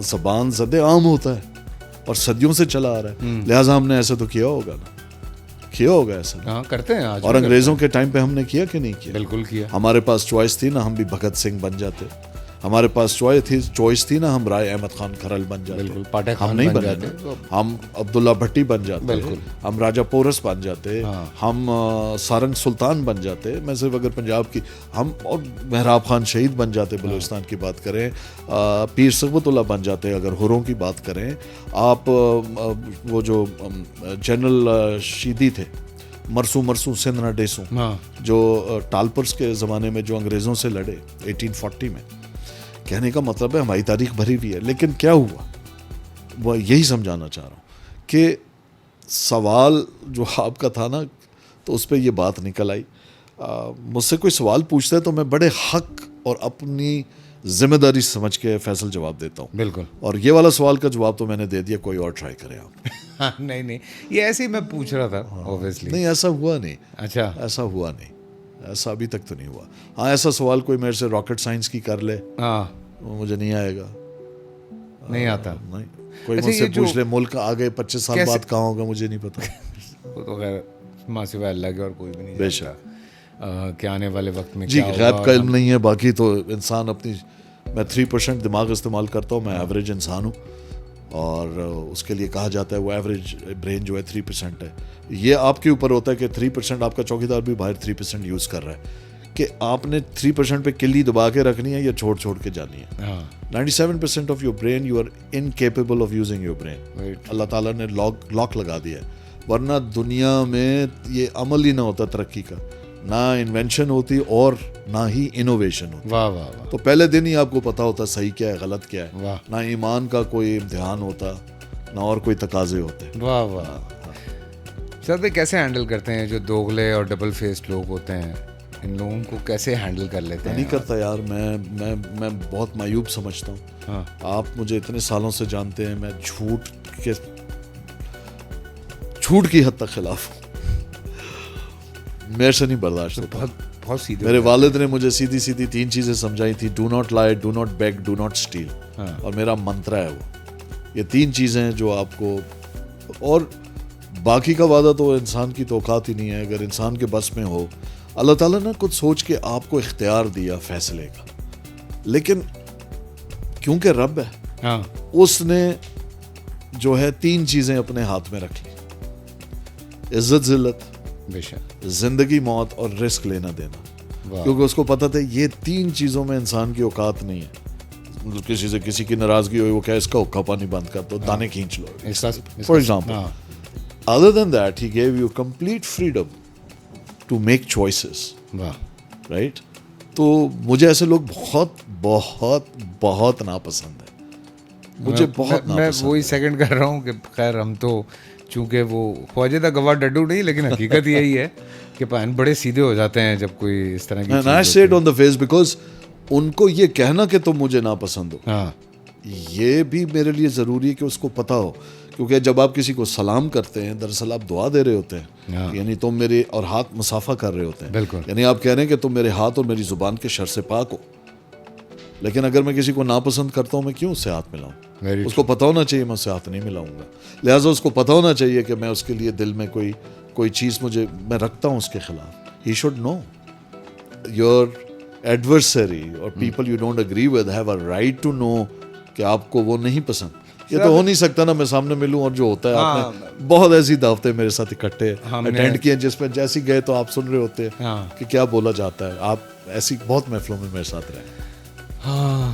زبان زد عام ہوتا ہے اور صدیوں سے چلا آ رہا ہے. لہٰذا ہم نے ایسا تو کیا ہوگا نا, کیا ہوگا ایسا. ہاں کرتے ہیں آج. اور انگریزوں کے ٹائم پہ ہم نے کیا کہ نہیں کیا؟ بالکل کیا. ہمارے پاس چوائس تھی نا, ہم بھی بھگت سنگھ بن جاتے. ہمارے پاس چوائس تھی نا, ہم رائے احمد خان کھرل بن جاتے. بالکل, پاٹے ہم خان نہیں بن بنے جاتے. نا. ہم عبداللہ بھٹی بن جاتے. بالکل. ہم راجہ پورس بن جاتے. ہم سارنگ سلطان بن جاتے. میں صرف اگر پنجاب کی, ہم اور مہراب خان شہید بن جاتے. بلوچستان کی بات کریں, پیر سقوط اللہ بن جاتے. اگر ہروں کی بات کریں آپ, وہ جو جنرل شیدی تھے, مرسو سندھ ڈیسو, جو ٹالپرس کے زمانے میں جو انگریزوں سے لڑے 1840 میں. کہنے کا مطلب ہے ہماری تاریخ بھری ہوئی ہے. لیکن کیا ہوا, وہ یہی سمجھانا چاہ رہا ہوں کہ سوال جو آپ کا تھا نا, تو اس پہ یہ بات نکل آئی. مجھ سے کوئی سوال پوچھتا ہے تو میں بڑے حق اور اپنی ذمہ داری سمجھ کے فیصل جواب دیتا ہوں. بالکل. اور یہ والا سوال کا جواب تو میں نے دے دیا, کوئی اور ٹرائی کریں آپ. نہیں, یہ ایسے ہی میں پوچھ رہا تھا اوبیسلی. نہیں, ایسا ہوا نہیں. اچھا, ایسا ہوا نہیں, ایسا ابھی تک تو نہیں ہوا. ہاں, ایسا سوال کوئی میرے سے راکٹ سائنس کی کر لے, ہاں, مجھے نہیں آئے گا. نہیں آتا. نہیں, کوئی مجھ سے پوچھ لے ملک آگے 25 سال بعد کہاں ہوگا, مجھے نہیں پتا. وہ تو خیر ماں سوائے اللہ کے اور کوئی بھی نہیں. بے شک. کہ آنے والے وقت میں جی غیب کا علم نہیں ہے. باقی تو انسان اپنی, میں 3% دماغ استعمال کرتا ہوں. میں ایوریج انسان ہوں, اور اس کے لیے کہا جاتا ہے وہ ایوریج برین جو ہے 3% ہے. یہ آپ کے اوپر ہوتا ہے کہ 3%, آپ کا چوکیدار بھی باہر 3% یوز کر رہا ہے, کہ آپ نے 3% پہ کلی دبا کے رکھنی ہے یا چھوڑ کے جانی ہے. 97% of your brain you are incapable of using your brain. اللہ تعالیٰ نے لاک لگا دیا ہے, ورنہ دنیا میں یہ عمل ہی نہ ہوتا ترقی کا, نہ انوینشن ہوتی اور نہ ہی انوویشن ہوتی. واہ واہ واہ. تو پہلے دن ہی آپ کو پتا ہوتا صحیح کیا ہے غلط کیا ہے. واہ. نہ ایمان کا کوئی امتحان ہوتا, نہ اور کوئی تقاضے ہوتے. واہ واہ. سر بھائی کیسے ہینڈل کرتے ہیں جو دوگلے اور ڈبل فیسڈ لوگ ہوتے ہیں, ان لوگوں کو کیسے ہینڈل کر لیتے ہیں؟ نہیں کرتا یار, میں بہت معیوب سمجھتا ہوں. ہاں, آپ مجھے اتنے سالوں سے جانتے ہیں, میں جھوٹ کی حد تک خلاف ہوں. میرے سے نہیں برداشت ہوتا. بہت سیدھے. میرے والد نے مجھے سیدھی 3 چیزیں سمجھائی تھی. Do not lie, do not beg, do not steal. اور میرا منترا ہے وہ. یہ 3 چیزیں ہیں جو آپ کو, اور باقی کا وعدہ تو انسان کی تو اوقات ہی نہیں ہے. اگر انسان کے بس میں ہو, اللہ تعالیٰ نے کچھ سوچ کے آپ کو اختیار دیا فیصلے کا, لیکن کیونکہ رب ہے, ہاں, اس نے جو ہے 3 چیزیں اپنے ہاتھ میں رکھ لی, عزت ذلت, بے شک, زندگی موت اور رزق لینا دینا. کیونکہ اس کو پتا تھا یہ 3 چیزوں میں انسان کی اوقات نہیں ہے. کسی سے کسی کی ناراضگی ہوئی, وہ کہے اس کا حقہ پانی بند کر دو, دانے کھینچ لو, for example. Other than that, he gave you complete freedom to make choices. Right? تو مجھے ایسے لوگ بہت بہت بہت ناپسند ہیں. مجھے بہت میں ناپسند. وہی سیکنڈ کر رہا ہوں کہ خیر ہم تو چونکہ وہ خواجہ دا گواہ ڈڈو نہیں, لیکن حقیقت یہی ہے کہ پہن بڑے سیدھے ہو جاتے ہیں جب کوئی اس طرح کی And I say it on the face because ان کو یہ کہنا کہ تم مجھے ناپسند ہو, ہاں, یہ بھی میرے لیے ضروری ہے کہ اس کو پتا ہو. کیونکہ جب آپ کسی کو سلام کرتے ہیں, دراصل آپ دعا دے رہے ہوتے ہیں, یعنی تم میرے اور ہاتھ مصافحہ کر رہے ہوتے ہیں. بالکل, یعنی آپ کہہ رہے ہیں کہ تم میرے ہاتھ اور میری زبان کے شر سے پاک ہو. لیکن اگر میں کسی کو ناپسند کرتا ہوں, میں کیوں اس سے ہاتھ ملاؤں؟ اس کو پتہ ہونا چاہیے میں اس سے ہاتھ نہیں ملاؤں گا. لہٰذا اس کو پتہ ہونا چاہیے کہ میں اس کے لیے دل میں کوئی چیز میں رکھتا ہوں اس کے خلاف. He should know. Your adversary اور people you don't agree with have a right to know کہ آپ کو وہ نہیں پسند. یہ تو ہو نہیں سکتا نا میں سامنے ملوں اور جو ہوتا ہے. آپ نے بہت ایسی دعوتیں میرے ساتھ اکٹھے اٹینڈ کی ہیں جس میں جیسی گئے تو آپ سن رہے ہوتے ہیں کہ کیا بولا جاتا ہے. آپ ایسی بہت محفلوں میں میرے ساتھ رہے. ہاں,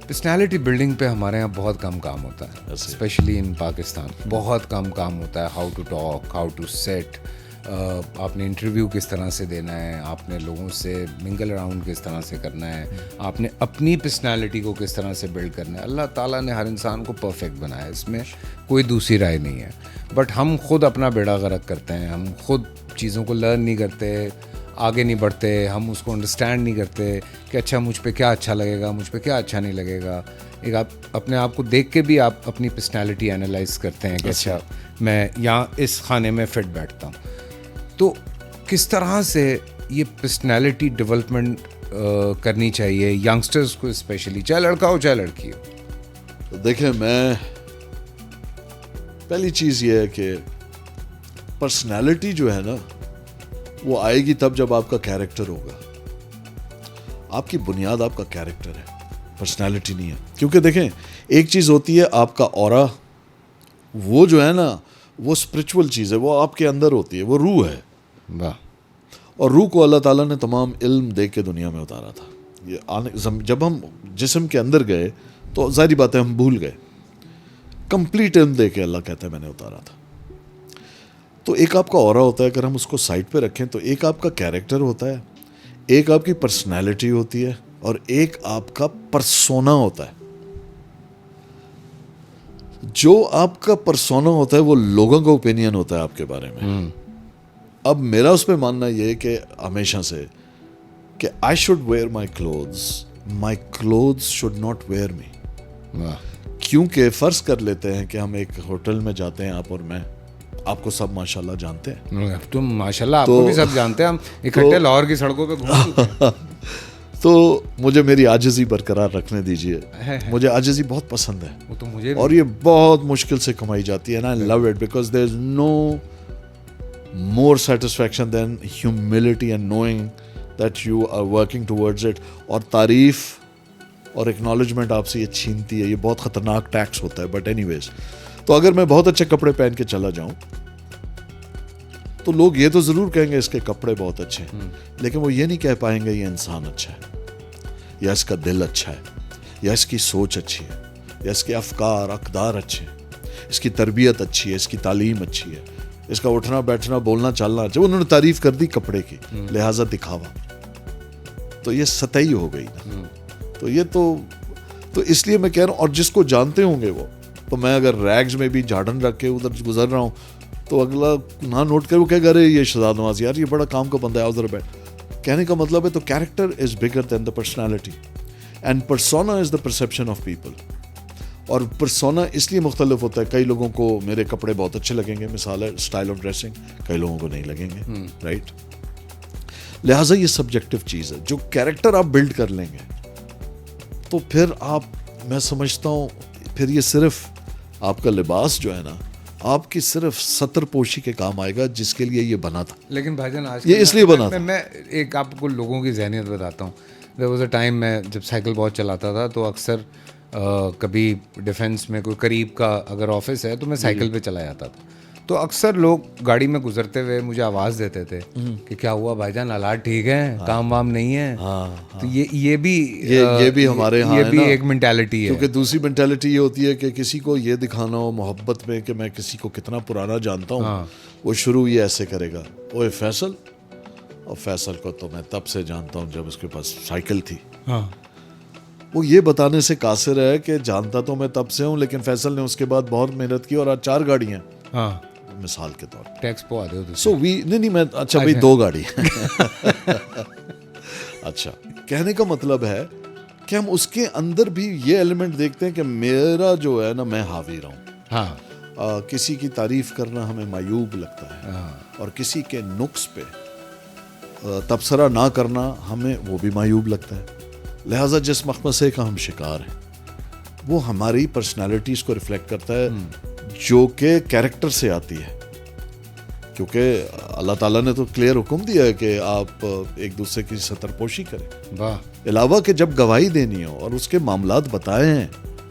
پرسنالٹی بلڈنگ پہ ہمارے یہاں بہت کم کام ہوتا ہے, اسپیشلی ان پاکستان. بہت کم کام ہوتا ہے. How to talk, how to sit, آپ نے انٹرویو کس طرح سے دینا ہے, آپ نے لوگوں سے منگل اراؤنڈ کس طرح سے کرنا ہے, آپ نے اپنی پرسنالٹی کو کس طرح سے بلڈ کرنا ہے. اللہ تعالیٰ نے ہر انسان کو پرفیکٹ بنایا ہے, اس میں کوئی دوسری رائے نہیں ہے. بٹ ہم خود اپنا بیڑا غرق کرتے ہیں, ہم خود چیزوں کو لرن نہیں کرتے, آگے نہیں بڑھتے, ہم اس کو انڈرسٹینڈ نہیں کرتے کہ اچھا مجھ پہ کیا اچھا لگے گا, مجھ پہ کیا اچھا نہیں لگے گا. ایک آپ اپنے آپ کو دیکھ کے بھی آپ اپنی پرسنالٹی انالائز کرتے ہیں کہ اچھا میں یہاں اس خانے میں فٹ بیٹھتا ہوں. تو کس طرح سے یہ پرسنالٹی ڈیولپمنٹ کرنی چاہیے ینگسٹرز کو اسپیشلی, چاہے لڑکا ہو چاہے لڑکی ہو؟ دیکھیں, میں پہلی چیز یہ ہے کہ پرسنالٹی جو ہے نا وہ آئے گی تب جب آپ کا کیریکٹر ہوگا. آپ کی بنیاد آپ کا کیریکٹر ہے, پرسنالٹی نہیں ہے. کیونکہ دیکھیں ایک چیز ہوتی ہے آپ کا اورا, وہ جو ہے نا وہ اسپرچول چیز ہے, وہ آپ کے اندر ہوتی ہے, وہ روح ہے. اور روح کو اللہ تعالیٰ نے تمام علم دے کے دنیا میں اتارا تھا. یہ جب ہم جسم کے اندر گئے تو ظاہری بات ہے ہم بھول گئے. کمپلیٹ علم دے کے اللہ کہتا ہے میں نے اتارا تھا. تو ایک آپ کا اورا ہوتا ہے, اگر ہم اس کو سائڈ پہ رکھیں تو ایک آپ کا کیریکٹر ہوتا ہے, ایک آپ کی پرسنالٹی ہوتی ہے, اور ایک آپ کا پرسونا ہوتا ہے. جو آپ کا پرسونا ہوتا ہے وہ لوگوں کا اوپینین ہوتا ہے آپ کے بارے میں. اب میرا اس پہ ماننا یہ ہے کہ ہمیشہ سے کہ I should wear my clothes should not wear me. کیونکہ فرض کر لیتے ہیں کہ ہم ایک ہوٹل میں جاتے ہیں, آپ اور میں, آپ کو سب ماشاءاللہ جانتے ہیں, تم ماشاءاللہ آپ کو بھی سب جانتے ہیں, ہم اکٹھے لاہور کی سڑکوں پہ گھوم چکے ہیں. تو مجھے میری عاجزی برقرار رکھنے دیجیے. مجھے عاجزی بہت پسند ہے, وہ تو مجھے, اور یہ بہت مشکل سے کمائی جاتی ہے. and I love it because there is no more satisfaction than humility and knowing that you are working towards it. اور تعریف اور اکنالجمنٹ آپ سے یہ چھینتی ہے, یہ بہت خطرناک ٹیکس ہوتا ہے. بٹ اینی ویز, تو اگر میں بہت اچھے کپڑے پہن کے چلا جاؤں تو لوگ یہ تو ضرور کہیں گے اس کے کپڑے بہت اچھے ہیں, لیکن وہ یہ نہیں کہہ پائیں گے یہ انسان اچھا ہے, یا اس کا دل اچھا ہے, یا اس کی سوچ اچھی ہے, یا اس کے افکار اقدار اچھے ہیں, اس کی تربیت اچھی ہے, اس کی تعلیم اچھی ہے, اس کا اٹھنا بیٹھنا بولنا چلنا اچھا. انہوں نے تعریف کر دی کپڑے کی, لہٰذا دکھاوا. تو یہ سطحی ہو گئی نا. تو یہ تو اس لیے میں کہہ رہا ہوں, اور جس کو جانتے ہوں گے وہ, تو میں اگر ریگز میں بھی جھاڑن رکھ کے ادھر گزر رہا ہوں تو اگلا نہ نوٹ کر وہ کہے گا ارے یہ شہزاد نواز یار یہ بڑا کام کا بندہ ہے, ادھر بیٹھ. کہنے کا مطلب ہے تو character is bigger than the personality, and persona is the perception of people. اور پرسونا اس لیے مختلف ہوتا ہے, کئی لوگوں کو میرے کپڑے بہت اچھے لگیں گے, مثال ہے اسٹائل آف ڈریسنگ, کئی لوگوں کو نہیں لگیں گے, رائٹ. لہٰذا یہ سبجیکٹو چیز ہے. جو کیریکٹر آپ بلڈ کر لیں گے تو پھر آپ, میں سمجھتا ہوں پھر یہ صرف آپ کا لباس جو ہے نا آپ کی صرف ستر پوشی کے کام آئے گا جس کے لیے یہ بنا تھا. لیکن بھائی جان آج یہ اس لیے بنا تھا. میں ایک آپ کو لوگوں کی ذہنیت بتاتا ہوں. دیر واز اے ٹائم میں جب سائیکل بہت چلاتا تھا تو اکثر کبھی ڈیفینس میں کوئی قریب کا اگر آفس ہے تو میں سائیکل پہ چلا جاتا تھا. تو اکثر لوگ گاڑی میں گزرتے ہوئے مجھے آواز دیتے تھے کہ کیا ہوا بھائی جان، حالات ٹھیک ہیں، کام وام نہیں ہے. تو یہ بھی ہمارے یہاں یہ بھی ایک مینٹیلٹی ہے. کیونکہ دوسری مینٹیلٹی یہ ہوتی ہے کہ کسی کو یہ دکھانا ہو محبت میں کہ میں کسی کو کتنا پرانا جانتا ہوں، وہ شروع یہ ایسے کرے گا، اوے فیصل، اور فیصل کو تو میں تب سے جانتا ہوں جب اس کے پاس سائیکل تھی. وہ یہ بتانے سے قاصر ہے کہ جانتا تو میں تب سے ہوں، لیکن فیصل نے اس کے بعد بہت محنت کی اور آج 4 گاڑیاں. مثال کے طور پر ٹیکس پہ آتے ہو سو وی نہیں میں اچھا بھائی 2 گاڑی. اچھا کہنے کا مطلب ہے کہ ہم اس کے اندر بھی یہ ایلیمنٹ دیکھتے ہیں کہ میرا جو ہے نا میں حاوی رہوں. کسی کی تعریف کرنا ہمیں معیوب لگتا ہے اور کسی کے نقص پہ تبصرہ نہ کرنا ہمیں وہ بھی معیوب لگتا ہے. لہٰذا جس مخمصے کا ہم شکار ہیں وہ ہماری پرسنالٹیز کو ریفلیکٹ کرتا ہے جو کہ کیریکٹر سے آتی ہے. کیونکہ اللہ تعالیٰ نے تو کلیئر حکم دیا ہے کہ آپ ایک دوسرے کی ستر پوشی کریں. علاوہ کہ جب گواہی دینی ہو اور اس کے معاملات بتائے ہیں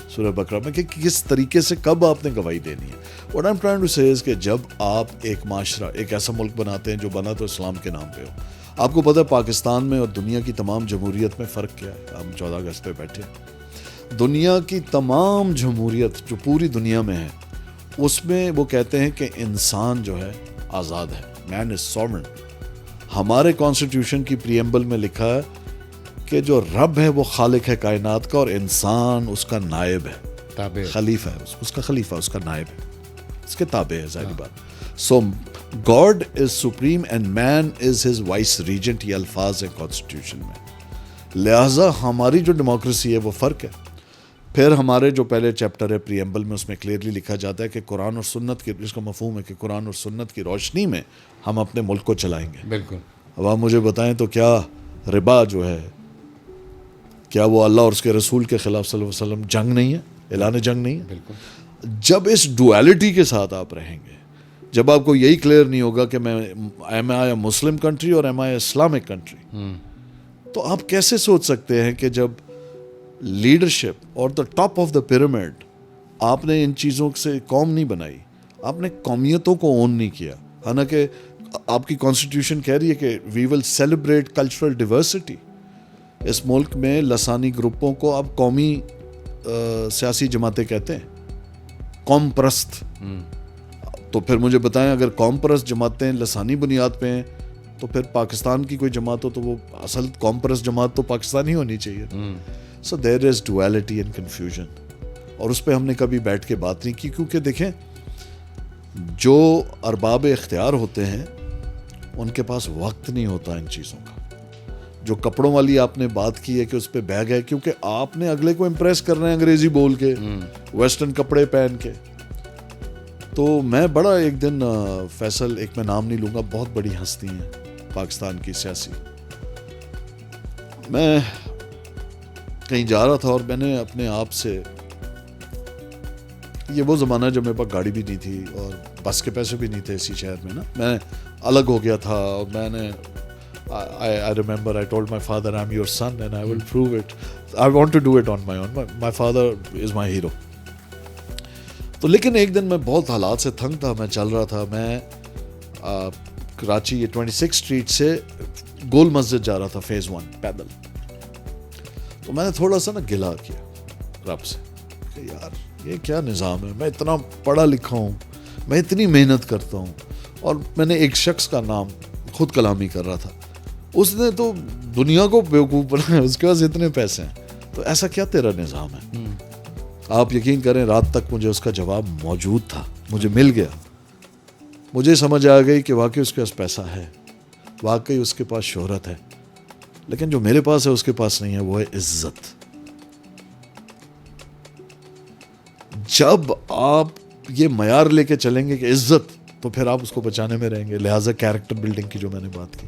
سورہ بقرہ میں کہ کس طریقے سے کب آپ نے گواہی دینی ہے. What I'm trying to say is کہ جب آپ ایک معاشرہ، ایک ایسا ملک بناتے ہیں جو بنا تو اسلام کے نام پہ ہو. آپ کو پتہ ہے پاکستان میں اور دنیا کی تمام جمہوریت میں فرق کیا ہے؟ ہم 14 اگست پہ بیٹھے ہیں. دنیا کی تمام جمہوریت جو پوری دنیا میں ہے اس میں وہ کہتے ہیں کہ انسان جو ہے آزاد ہے، مین از ساورن. ہمارے کانسٹیٹیوشن کی پریمبل میں لکھا ہے کہ جو رب ہے وہ خالق ہے کائنات کا اور انسان اس کا نائب ہے، خلیفہ ہے، اس کا خلیفہ، اس کا نائب ہے، اس کے تابع ہے. ظاہری بات. So God is supreme and man is his vice regent, یہ الفاظ ہیں کانسٹیٹیوشن میں. لہٰذا ہماری جو ڈیموکریسی ہے وہ فرق ہے. پھر ہمارے جو پہلے چیپٹر ہے پریمبل میں اس میں کلیئرلی لکھا جاتا ہے کہ قرآن اور سنت کی، اس کا مفہوم ہے کہ قرآن اور سنت کی روشنی میں ہم اپنے ملک کو چلائیں گے. بالکل. اب آپ مجھے بتائیں تو کیا ربا جو ہے کیا وہ اللہ اور اس کے رسول کے خلاف صلی اللہ علیہ وسلم جنگ نہیں ہے، اعلان جنگ نہیں ہے؟ بالکل. جب اس ڈویلٹی کے ساتھ آپ رہیں گے، جب آپ کو یہی کلیئر نہیں ہوگا کہ میں ایم آئی اے مسلم کنٹری اور ایم آئی اے اسلامک کنٹری، تو آپ کیسے سوچ سکتے ہیں کہ جب لیڈرشپ اور the top of the pyramid آپ نے ان چیزوں سے قوم نہیں بنائی، آپ نے قومیتوں کو اون نہیں کیا. حالانکہ آپ کی کانسٹیٹیوشن کہہ رہی ہے کہ وی ول سیلیبریٹ کلچرل ڈیورسٹی. اس ملک میں لسانی گروپوں کو آپ قومی سیاسی جماعتیں کہتے ہیں، قوم پرست. تو پھر مجھے بتائیں اگر قوم پرست جماعتیں لسانی بنیاد پہ ہیں تو پھر پاکستان کی کوئی جماعت ہو تو وہ اصل قوم پرست جماعت تو پاکستانی ہونی چاہیے. سو دیر از ڈویلٹی اینڈ کنفیوژن، اور اس پہ ہم نے کبھی بیٹھ کے بات نہیں کی. کیونکہ دیکھیں جو ارباب اختیار ہوتے ہیں ان کے پاس وقت نہیں ہوتا ان چیزوں کا. جو کپڑوں والی آپ نے بات کی ہے کہ اس پہ بہ گئے کیونکہ آپ نے اگلے کو امپریس کرنا ہے انگریزی بول کے، ویسٹرن کپڑے پہن کے. تو میں بڑا ایک دن فیصل، ایک میں نام نہیں لوں گا، بہت بڑی ہستی ہیں پاکستان کی سیاسی، میں کہیں جا رہا تھا اور میں نے اپنے آپ سے، یہ وہ زمانہ جب میرے پاس گاڑی بھی نہیں تھی اور بس کے پیسے بھی نہیں تھے اسی شہر میں نا، میں الگ ہو گیا تھا اور میں نے I remember I told my father I'm your son and I will prove it. I want to do it on my own. My father is my hero. تو لیکن ایک دن میں بہت حالات سے تھنگ تھا، میں چل رہا تھا، میں کراچی یہ 26 اسٹریٹ سے گول مسجد جا رہا تھا فیز 1 پیدل. تو میں نے تھوڑا سا نا گلا کیا رب سے کہ یار یہ کیا نظام ہے، میں اتنا پڑھا لکھا ہوں، میں اتنی محنت کرتا ہوں، اور میں نے ایک شخص کا نام خود کلامی کر رہا تھا، اس نے تو دنیا کو بیوقوف بنایا، اس کے پاس اتنے پیسے ہیں، تو ایسا کیا تیرا نظام ہے؟ آپ یقین کریں رات تک مجھے اس کا جواب موجود تھا، مجھے مل گیا، مجھے سمجھ آ گئی کہ واقعی اس کے پاس پیسہ ہے، واقعی اس کے پاس شہرت ہے، لیکن جو میرے پاس ہے اس کے پاس نہیں ہے، وہ ہے عزت. جب آپ یہ معیار لے کے چلیں گے کہ عزت، تو پھر آپ اس کو بچانے میں رہیں گے. لہٰذا کیریکٹر بلڈنگ کی جو میں نے بات کی،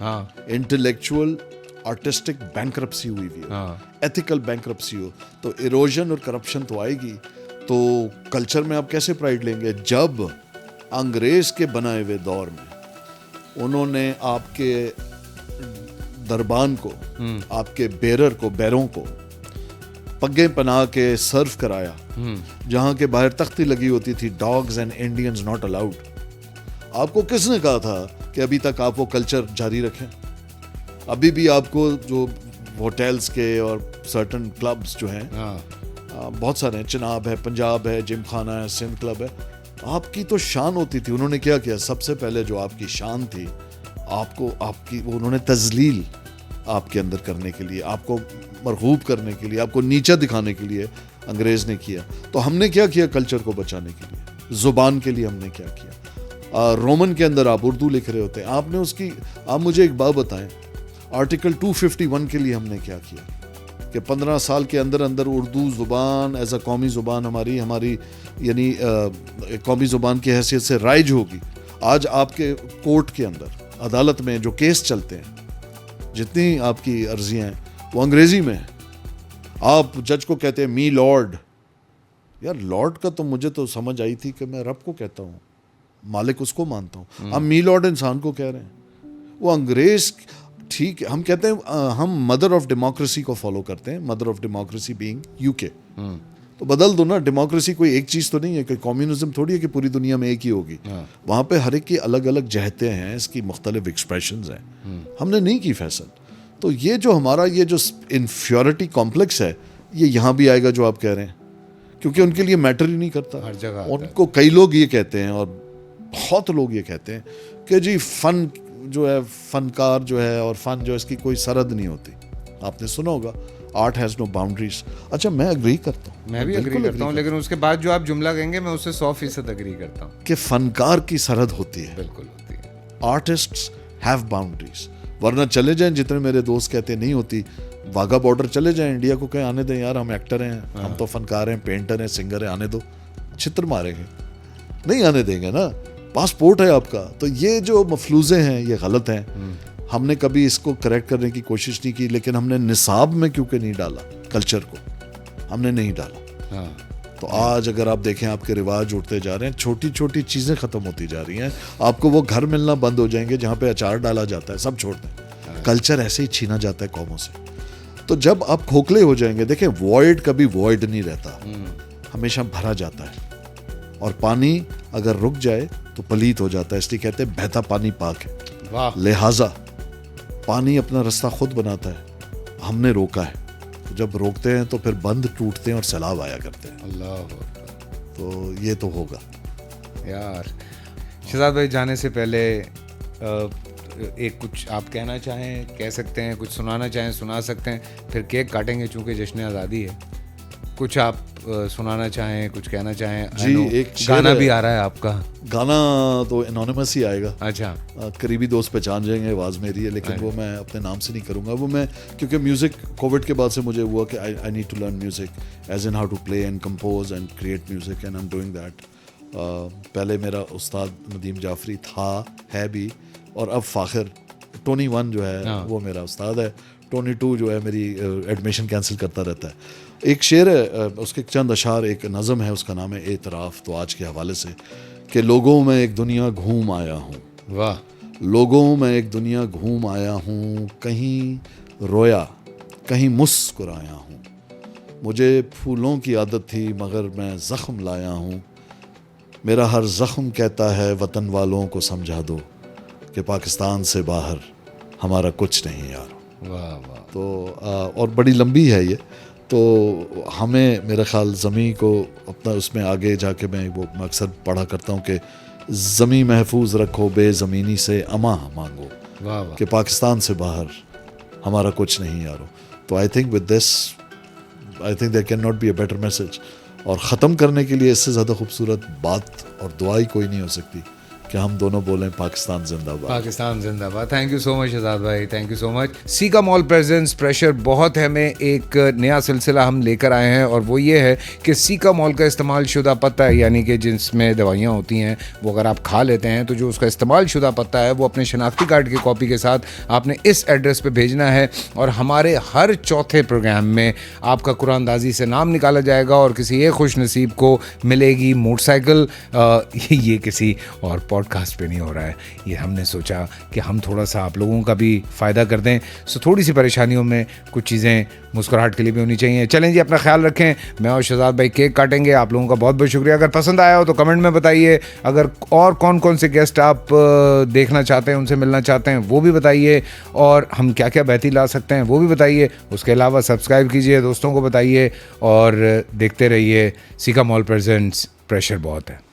ہاں انٹلیکچوئل آرٹسٹک بینکرپسی ہوئی ہوئی ہے, ہاں ایتھیکل بینکرپسی ہو, تو ایروژن اور کرپشن تو آئے گی. تو کلچر میں آپ کیسے پرائڈ لیں گے جب انگریز کے بنائے ہوئے دور میں انہوں نے آپ کے دربان کو, آپ کے بیرر کو, بیروں کو پگیں پنا کے سرو کرایا, جہاں کے باہر تختی لگی ہوتی تھی dogs and Indians not allowed. آپ کو کس نے کہا تھا کہ ابھی تک آپ وہ کلچر جاری رکھیں؟ ابھی بھی آپ کو جو ہوٹلز کے اور سرٹن کلبز جو ہیں بہت سارے ہیں, چناب ہے, پنجاب ہے, جم خانہ ہے, سندھ کلب ہے, آپ کی تو شان ہوتی تھی. انہوں نے کیا کیا, سب سے پہلے جو آپ کی شان تھی, آپ کو آپ کی انہوں نے تذلیل آپ کے اندر کرنے کے لیے, آپ کو مرغوب کرنے کے لیے, آپ کو نیچا دکھانے کے لیے انگریز نے کیا. تو ہم نے کیا کیا کلچر کو بچانے کے لیے, زبان کے لیے ہم نے کیا کیا. رومن کے اندر آپ اردو لکھ رہے ہوتے ہیں, آپ نے اس کی, آپ مجھے ایک بات بتائیں, آرٹیکل 251 کے لیے ہم نے کیا کیا کہ 15 سال کے اندر اندر اردو زبان ایز اے قومی زبان ہماری یعنی قومی زبان کی حیثیت سے رائج ہوگی. آج آپ کے کورٹ کے اندر, عدالت میں جو کیس چلتے ہیں, جتنی آپ کی عرضیاں ہیں وہ انگریزی میں ہیں. آپ جج کو کہتے ہیں می لارڈ, یار لارڈ کا تو مجھے تو سمجھ آئی تھی کہ میں رب کو کہتا ہوں, مالک اس کو مانتا ہوں. ہم می لارڈ انسان کو کہہ رہے ہیں. وہ انگریز, ٹھیک ہے, ہم کہتے ہیں ہم مدر آف ڈیموکریسی کو فالو کرتے ہیں, mother of democracy being you کے. تو بدل دو نا, ڈیموکریسی کوئی ایک چیز تو نہیں ہے, کہ کمیونزم تھوڑی ہے کہ پوری دنیا میں ایک ہی ہوگی. وہاں پہ ہر ایک کی الگ الگ جہتیں ہیں, اس کی مختلف ایکسپریشنز ہیں. ہم نے نہیں کی فیصل. تو یہ جو ہمارا یہ جو انفیورٹی کمپلیکس ہے, یہ یہاں بھی آئے گا جو آپ کہہ رہے ہیں, کیونکہ ان کے لیے میٹر ہی نہیں کرتا. ہر جگہ ان کو کئی لوگ یہ کہتے ہیں, اور بہت لوگ یہ کہتے ہیں کہ جی فن جو ہے, فنکار جو ہے, اور فن جو ہے, اس کی کوئی سرحد نہیں ہوتی. آپ نے سنا ہوگا آرٹ ہیز نو باؤنڈریز. اچھا, میں اگری کرتا ہوں, میں بھی اگری کرتا ہوں, لیکن اس کے بعد جو آپ جملہ کہیں گے میں اس سے 100% اگری کرتا ہوں کہ فنکار کی سرحد ہوتی ہے, بالکل ہوتی ہے. Artists have boundaries. ورنہ چلے جائیں, جتنے میرے دوست کہتے ہیں نہیں ہوتی, واگا بارڈر چلے جائیں, انڈیا کو کہیں آنے دیں یار, ہم ایکٹر ہیں, ہم تو فنکار ہیں, پینٹر ہیں, سنگر ہیں, آنے دو. چھتر ماریں گے, نہیں آنے دیں گے نا, پاسپورٹ ہے آپ کا. تو یہ جو مفلوزے ہیں یہ غلط ہیں. ہم نے کبھی اس کو کریکٹ کرنے کی کوشش نہیں کی, لیکن ہم نے نصاب میں کیونکہ نہیں ڈالا, کلچر کو ہم نے نہیں ڈالا. تو آج اگر آپ دیکھیں آپ کے رواج اٹھتے جا رہے ہیں, چھوٹی چھوٹی چیزیں ختم ہوتی جا رہی ہیں. آپ کو وہ گھر ملنا بند ہو جائیں گے جہاں پہ اچار ڈالا جاتا ہے, سب چھوڑ دیں. کلچر ایسے ہی چھینا جاتا ہے قوموں سے. تو جب آپ کھوکھلے ہو جائیں گے, دیکھیں وائڈ کبھی وائڈ نہیں رہتا, ہمیشہ بھرا جاتا ہے. اور پانی اگر رک جائے تو پلیت ہو جاتا ہے, اس لیے کہتے ہیں بہتا پانی پاک ہے. لہٰذا پانی اپنا رستہ خود بناتا ہے, ہم نے روکا ہے. جب روکتے ہیں تو پھر بند ٹوٹتے ہیں اور سیلاب آیا کرتے ہیں. اللہ, تو یہ تو ہوگا. یار شہزاد بھائی, جانے سے پہلے ایک کچھ آپ کہنا چاہیں, کہہ سکتے ہیں, کچھ سنانا چاہیں سنا سکتے ہیں, پھر کیک کاٹیں گے چونکہ جشن آزادی ہے. کچھ آپ سنانا چاہیں, کچھ کہنا چاہیں. جی, ایک گانا بھی آ رہا ہے آپ کا. گانا تو انونیمس ہی آئے گا. اچھا, قریبی دوست پہچان جائیں گے, آواز میری ہے, لیکن وہ میں اپنے نام سے نہیں کروں گا. وہ میں کیونکہ میوزک کووڈ کے بعد سے مجھے ہوا کہ I need to learn music, as in how to play and compose and create music, and I am doing that. پہلے میرا استاد ندیم جعفری تھا, ہے بھی, اور اب فاخر ٹونی 1 جو ہے وہ میرا استاد ہے. ٹونی 2 جو ہے میری ایڈمیشن کینسل کرتا رہتا ہے. ایک شعر ہے, اس کے چند اشعار, ایک نظم ہے, اس کا نام ہے اعتراف. تو آج کے حوالے سے کہ لوگوں میں ایک دنیا گھوم آیا ہوں, واہ, لوگوں میں ایک دنیا گھوم آیا ہوں, کہیں رویا کہیں مسکرایا ہوں. مجھے پھولوں کی عادت تھی مگر میں زخم لایا ہوں. میرا ہر زخم کہتا ہے وطن والوں کو سمجھا دو کہ پاکستان سے باہر ہمارا کچھ نہیں یار. واہ واہ. تو اور بڑی لمبی ہے یہ. تو ہمیں میرا خیال زمین کو اپنا اس میں آگے جا کے میں اکثر پڑھا کرتا ہوں کہ زمین محفوظ رکھو بے زمینی سے اما مانگو, واہ واہ. کہ پاکستان سے باہر ہمارا کچھ نہیں یارو. تو I think with this I think there can not be a better message. اور ختم کرنے کے لیے اس سے زیادہ خوبصورت بات اور دعائی کوئی نہیں ہو سکتی کہ ہم دونوں بولیں پاکستان زندہ باد. پاکستان زندہ باد. Thank you so much Shahzad بھائی, تھینک یو سو مچ. سیکا مال پریزنٹس پریشر بہت ہے میں ایک نیا سلسلہ ہم لے کر آئے ہیں, اور وہ یہ ہے کہ سیکا مال کا استعمال شدہ پتہ ہے, یعنی کہ جس میں دوائیاں ہوتی ہیں وہ اگر آپ کھا لیتے ہیں تو جو اس کا استعمال شدہ پتہ ہے وہ اپنے شناختی کارڈ کی کاپی کے ساتھ آپ نے اس ایڈریس پہ بھیجنا ہے, اور ہمارے ہر چوتھے پروگرام میں آپ کا قرآن اندازی سے نام نکالا جائے گا, اور کسی ایک خوش نصیب کو ملے گی موٹر سائیکل. یہ کسی اور پوڈ کاسٹ پہ نہیں ہو رہا ہے, یہ ہم نے سوچا کہ ہم تھوڑا سا آپ لوگوں کا بھی فائدہ کر دیں. سو تھوڑی سی پریشانیوں میں کچھ چیزیں مسکراہٹ کے لیے بھی ہونی چاہیے. چلیں جی, اپنا خیال رکھیں. میں اور شہزاد بھائی کیک کاٹیں گے. آپ لوگوں کا بہت بہت شکریہ. اگر پسند آیا ہو تو کمنٹ میں بتائیے. اگر اور کون کون سے گیسٹ آپ دیکھنا چاہتے ہیں, ان سے ملنا چاہتے ہیں, وہ بھی بتائیے, اور ہم کیا کیا بہتری لا سکتے ہیں وہ بھی بتائیے. اس کے علاوہ سبسکرائب کیجیے, دوستوں کو بتائیے, اور دیکھتے رہیے سیکا مال پریزنٹس پریشر بہت ہے.